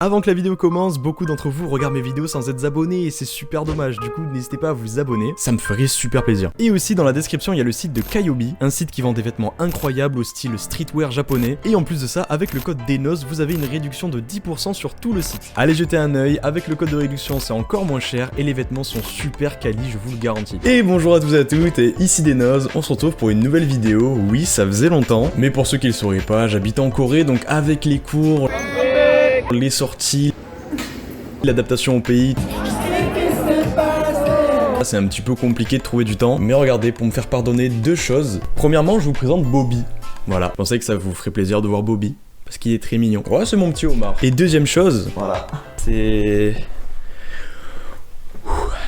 Avant que la vidéo commence, beaucoup d'entre vous regardent mes vidéos sans être abonnés et c'est super dommage, du coup n'hésitez pas à vous abonner, ça me ferait super plaisir. Et aussi dans la description il y a le site de Kayobi, un site qui vend des vêtements incroyables au style streetwear japonais, et en plus de ça, avec le code DENOS, vous avez une réduction de 10% sur tout le site. Allez jeter un œil, avec le code de réduction c'est encore moins cher et les vêtements sont super quali, je vous le garantis. Et bonjour à tous et à toutes, et ici DENOS, on se retrouve pour une nouvelle vidéo, oui ça faisait longtemps, mais pour ceux qui le sauraient pas, j'habite en Corée, donc avec les cours, les sorties, l'adaptation au pays, c'est un petit peu compliqué de trouver du temps, mais regardez, pour me faire pardonner deux choses. Premièrement, je vous présente Bobby. Voilà, je pensais que ça vous ferait plaisir de voir Bobby, parce qu'il est très mignon. Ouais, c'est mon petit homard. Et deuxième chose, voilà, c'est...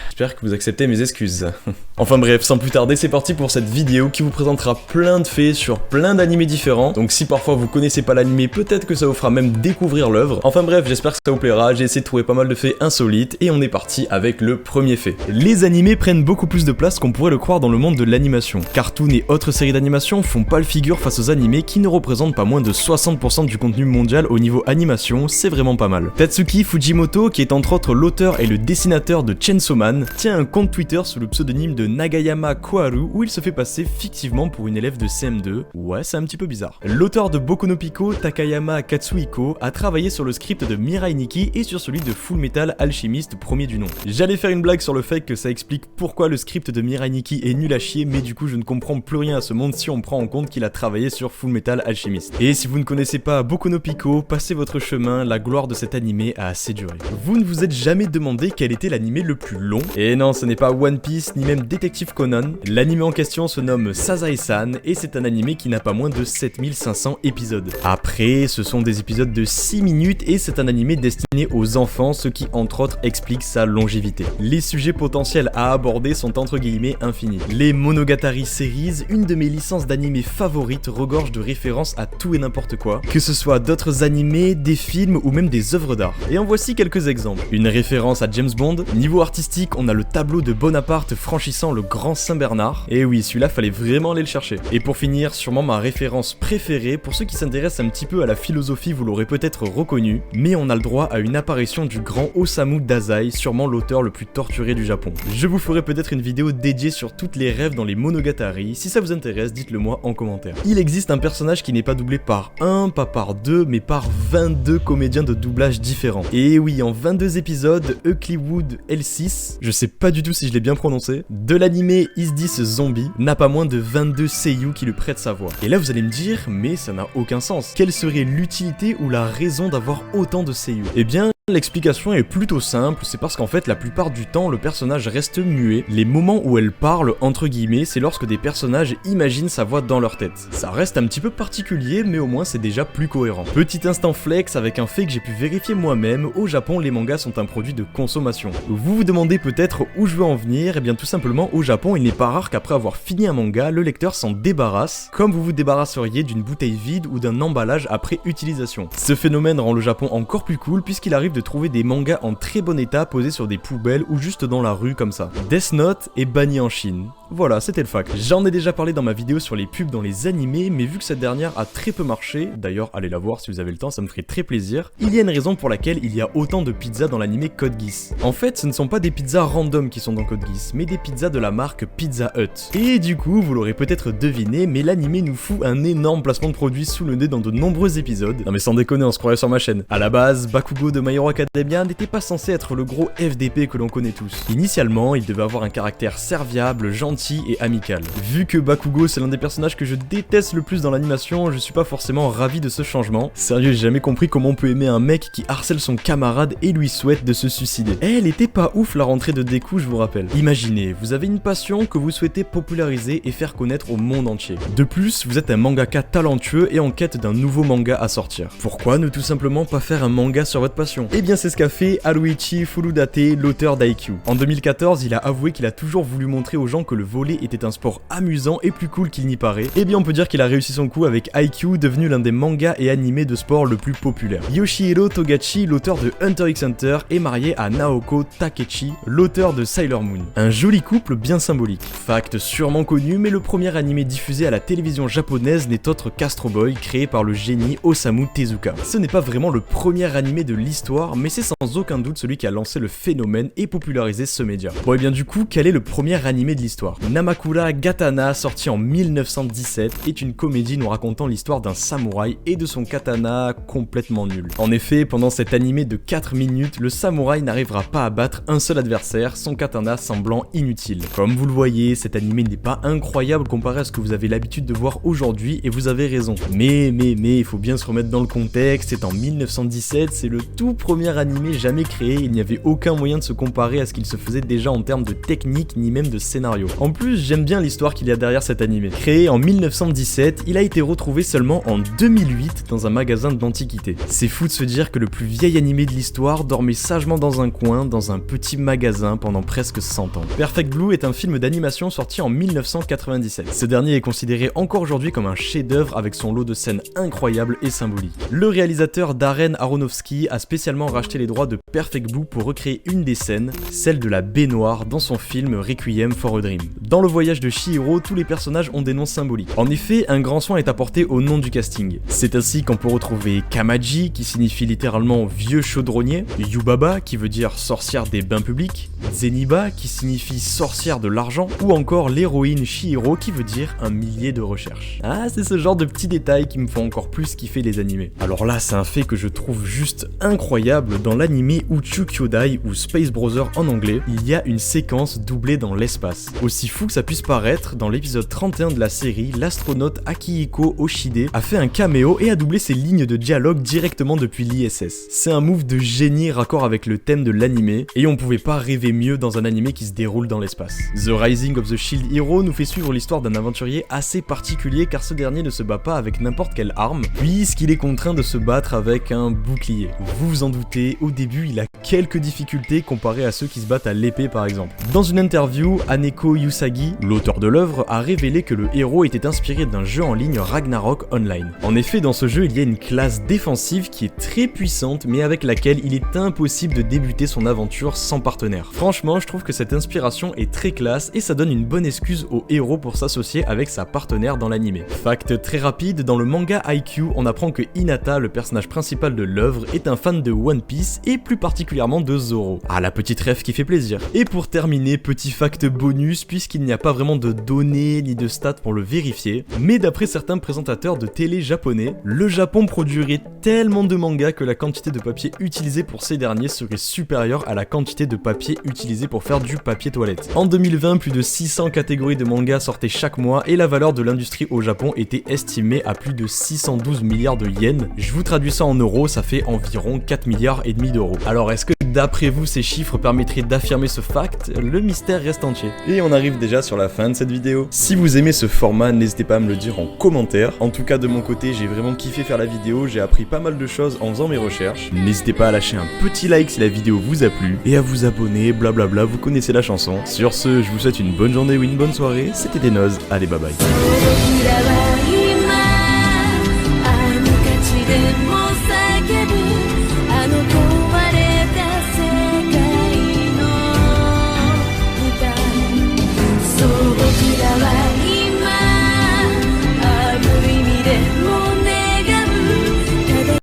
J'espère que vous acceptez mes excuses. Enfin bref, sans plus tarder, c'est parti pour cette vidéo qui vous présentera plein de faits sur plein d'animés différents. Donc si parfois vous connaissez pas l'animé, peut-être que ça vous fera même découvrir l'œuvre. Enfin bref, j'espère que ça vous plaira, j'ai essayé de trouver pas mal de faits insolites et on est parti avec le premier fait. Les animés prennent beaucoup plus de place qu'on pourrait le croire dans le monde de l'animation. Cartoon et autres séries d'animation font pas le figure face aux animés qui ne représentent pas moins de 60% du contenu mondial au niveau animation, c'est vraiment pas mal. Tatsuki Fujimoto, qui est entre autres l'auteur et le dessinateur de Chainsaw Man, tient un compte Twitter sous le pseudonyme de Nagayama Koharu où il se fait passer fictivement pour une élève de CM2. Ouais, c'est un petit peu bizarre. L'auteur de Boku no Pico, Takayama Katsuhiko, a travaillé sur le script de Mirai Nikki et sur celui de Full Metal Alchemist, premier du nom. J'allais faire une blague sur le fait que ça explique pourquoi le script de Mirai Nikki est nul à chier, mais du coup je ne comprends plus rien à ce monde si on prend en compte qu'il a travaillé sur Full Metal Alchemist. Et si vous ne connaissez pas Boku no Pico, passez votre chemin, la gloire de cet animé a assez duré. Vous ne vous êtes jamais demandé quel était l'animé le plus long? Et non, ce n'est pas One Piece ni même Détective Conan. L'anime en question se nomme Sazae-san et c'est un animé qui n'a pas moins de 7500 épisodes. Après, ce sont des épisodes de 6 minutes et c'est un animé destiné aux enfants, ce qui entre autres explique sa longévité. Les sujets potentiels à aborder sont entre guillemets infinis. Les Monogatari Series, une de mes licences d'animé favorites, regorge de références à tout et n'importe quoi, que ce soit d'autres animés, des films ou même des œuvres d'art. Et en voici quelques exemples. Une référence à James Bond. Niveau artistique, on a le tableau de Bonaparte franchissant le Grand Saint-Bernard. Et oui, celui-là fallait vraiment aller le chercher. Et pour finir, sûrement ma référence préférée, pour ceux qui s'intéressent un petit peu à la philosophie, vous l'aurez peut-être reconnu, mais on a le droit à une apparition du grand Osamu Dazai, sûrement l'auteur le plus torturé du Japon. Je vous ferai peut-être une vidéo dédiée sur toutes les rêves dans les Monogatari, si ça vous intéresse, dites-le moi en commentaire. Il existe un personnage qui n'est pas doublé par un, pas par deux, mais par 22 comédiens de doublage différents. Et oui, en 22 épisodes, Eucliwood L6, je sais pas du tout si je l'ai bien prononcé, de l'animé Is This Zombie, n'a pas moins de 22 seiyuu qui lui prêtent sa voix. Et là vous allez me dire, mais ça n'a aucun sens. Quelle serait l'utilité ou la raison d'avoir autant de seiyuu? Eh bien, l'explication est plutôt simple, c'est parce qu'en fait la plupart du temps le personnage reste muet. Les moments où elle parle, entre guillemets, c'est lorsque des personnages imaginent sa voix dans leur tête. Ça reste un petit peu particulier, mais au moins c'est déjà plus cohérent. Petit instant flex avec un fait que j'ai pu vérifier moi-même, au Japon les mangas sont un produit de consommation. Vous vous demandez peut-être où je veux en venir, et bien tout simplement au Japon il n'est pas rare qu'après avoir fini un manga, le lecteur s'en débarrasse, comme vous vous débarrasseriez d'une bouteille vide ou d'un emballage après utilisation. Ce phénomène rend le Japon encore plus cool puisqu'il arrive de trouver des mangas en très bon état posés sur des poubelles ou juste dans la rue comme ça. Death Note est banni en Chine. Voilà, c'était le fact. J'en ai déjà parlé dans ma vidéo sur les pubs dans les animés, mais vu que cette dernière a très peu marché, d'ailleurs allez la voir si vous avez le temps, ça me ferait très plaisir, il y a une raison pour laquelle il y a autant de pizzas dans l'animé Code Geass. En fait, ce ne sont pas des pizzas random qui sont dans Code Geass, mais des pizzas de la marque Pizza Hut. Et du coup, vous l'aurez peut-être deviné, mais l'animé nous fout un énorme placement de produits sous le nez dans de nombreux épisodes. Non mais sans déconner, on se croirait sur ma chaîne. À la base, Bakugo de My Hero Academia n'était pas censé être le gros FDP que l'on connaît tous. Initialement, il devait avoir un caractère serviable, gentil et amical. Vu que Bakugo c'est l'un des personnages que je déteste le plus dans l'animation, je suis pas forcément ravi de ce changement. Sérieux, j'ai jamais compris comment on peut aimer un mec qui harcèle son camarade et lui souhaite de se suicider. Elle était pas ouf la rentrée de Deku, je vous rappelle. Imaginez, vous avez une passion que vous souhaitez populariser et faire connaître au monde entier. De plus, vous êtes un mangaka talentueux et en quête d'un nouveau manga à sortir. Pourquoi ne tout simplement pas faire un manga sur votre passion? Eh bien c'est ce qu'a fait Haruichi Furudate, l'auteur d'Haikyuu. En 2014, il a avoué qu'il a toujours voulu montrer aux gens que le volley était un sport amusant et plus cool qu'il n'y paraît, eh bien on peut dire qu'il a réussi son coup avec Haikyuu, devenu l'un des mangas et animés de sport le plus populaire. Yoshihiro Togashi, l'auteur de Hunter x Hunter, est marié à Naoko Takeuchi, l'auteur de Sailor Moon. Un joli couple bien symbolique. Fact sûrement connu, mais le premier animé diffusé à la télévision japonaise n'est autre qu'Astro Boy, créé par le génie Osamu Tezuka. Ce n'est pas vraiment le premier animé de l'histoire, mais c'est sans aucun doute celui qui a lancé le phénomène et popularisé ce média. Bon et bien du coup, quel est le premier animé de l'histoire? Namakura Gatana, sorti en 1917, est une comédie nous racontant l'histoire d'un samouraï et de son katana complètement nul. En effet, pendant cet animé de 4 minutes, le samouraï n'arrivera pas à battre un seul adversaire, son katana semblant inutile. Comme vous le voyez, cet animé n'est pas incroyable comparé à ce que vous avez l'habitude de voir aujourd'hui, et vous avez raison. Mais, il faut bien se remettre dans le contexte, c'est en 1917, c'est le tout premier animé jamais créé, il n'y avait aucun moyen de se comparer à ce qu'il se faisait déjà en termes de technique, ni même de scénario. En plus, j'aime bien l'histoire qu'il y a derrière cet animé. Créé en 1917, il a été retrouvé seulement en 2008 dans un magasin d'antiquités. C'est fou de se dire que le plus vieil animé de l'histoire dormait sagement dans un coin, dans un petit magasin pendant presque 100 ans. Perfect Blue est un film d'animation sorti en 1997. Ce dernier est considéré encore aujourd'hui comme un chef-d'œuvre avec son lot de scènes incroyables et symboliques. Le réalisateur Darren Aronofsky a spécialement racheté les droits de Perfect Blue pour recréer une des scènes, celle de la baignoire dans son film Requiem for a Dream. Dans le voyage de Chihiro, tous les personnages ont des noms symboliques. En effet, un grand soin est apporté au nom du casting. C'est ainsi qu'on peut retrouver Kamaji, qui signifie littéralement vieux chaudronnier, Yubaba, qui veut dire sorcière des bains publics, Zeniba, qui signifie sorcière de l'argent, ou encore l'héroïne Chihiro, qui veut dire un millier de recherches. Ah, c'est ce genre de petits détails qui me font encore plus kiffer les animés. Alors là, c'est un fait que je trouve juste incroyable. Dans l'animé Uchu Kyodai, ou Space Brother en anglais, il y a une séquence doublée dans l'espace. Aussi fou que ça puisse paraître, dans l'épisode 31 de la série, l'astronaute Akihiko Oshide a fait un caméo et a doublé ses lignes de dialogue directement depuis l'ISS. C'est un move de génie raccord avec le thème de l'animé, et on pouvait pas rêver mieux dans un animé qui se déroule dans l'espace. The Rising of the Shield Hero nous fait suivre l'histoire d'un aventurier assez particulier, car ce dernier ne se bat pas avec n'importe quelle arme, puisqu'il est contraint de se battre avec un bouclier. Vous vous en doutez, au début il a quelques difficultés comparé à ceux qui se battent à l'épée par exemple. Dans une interview, Haneko Yusagi, l'auteur de l'œuvre, a révélé que le héros était inspiré d'un jeu en ligne Ragnarok Online. En effet, dans ce jeu, il y a une classe défensive qui est très puissante, mais avec laquelle il est impossible de débuter son aventure sans partenaire. Franchement, je trouve que cette inspiration est très classe et ça donne une bonne excuse au héros pour s'associer avec sa partenaire dans l'animé. Fact très rapide, dans le manga Haikyuu, on apprend que Hinata, le personnage principal de l'œuvre, est un fan de One Piece et plus particulièrement de Zoro. Ah, la petite rêve qui fait plaisir. Et pour terminer, petit fact bonus, puisqu'il n'y a pas vraiment de données ni de stats pour le vérifier, mais d'après certains présentateurs de télé japonais, le Japon produirait tellement de mangas que la quantité de papier utilisée pour ces derniers serait supérieure à la quantité de papier utilisé pour faire du papier toilette. En 2020, plus de 600 catégories de mangas sortaient chaque mois et la valeur de l'industrie au Japon était estimée à plus de 612 milliards de yens. Je vous traduis ça en euros, ça fait environ 4 milliards et demi d'euros. Alors est-ce que d'après vous ces chiffres permettraient d'affirmer ce fact? Le mystère reste entier. Et on arrive déjà sur la fin de cette vidéo. Si vous aimez ce format, n'hésitez pas à me le dire en commentaire. En tout cas de mon côté, j'ai vraiment kiffé faire la vidéo, j'ai appris pas mal de choses en faisant mes recherches. N'hésitez pas à lâcher un petit like si la vidéo vous a plu et à vous abonner, blablabla, vous connaissez la chanson. Sur ce, je vous souhaite une bonne journée ou une bonne soirée, c'était Denoz, allez bye bye.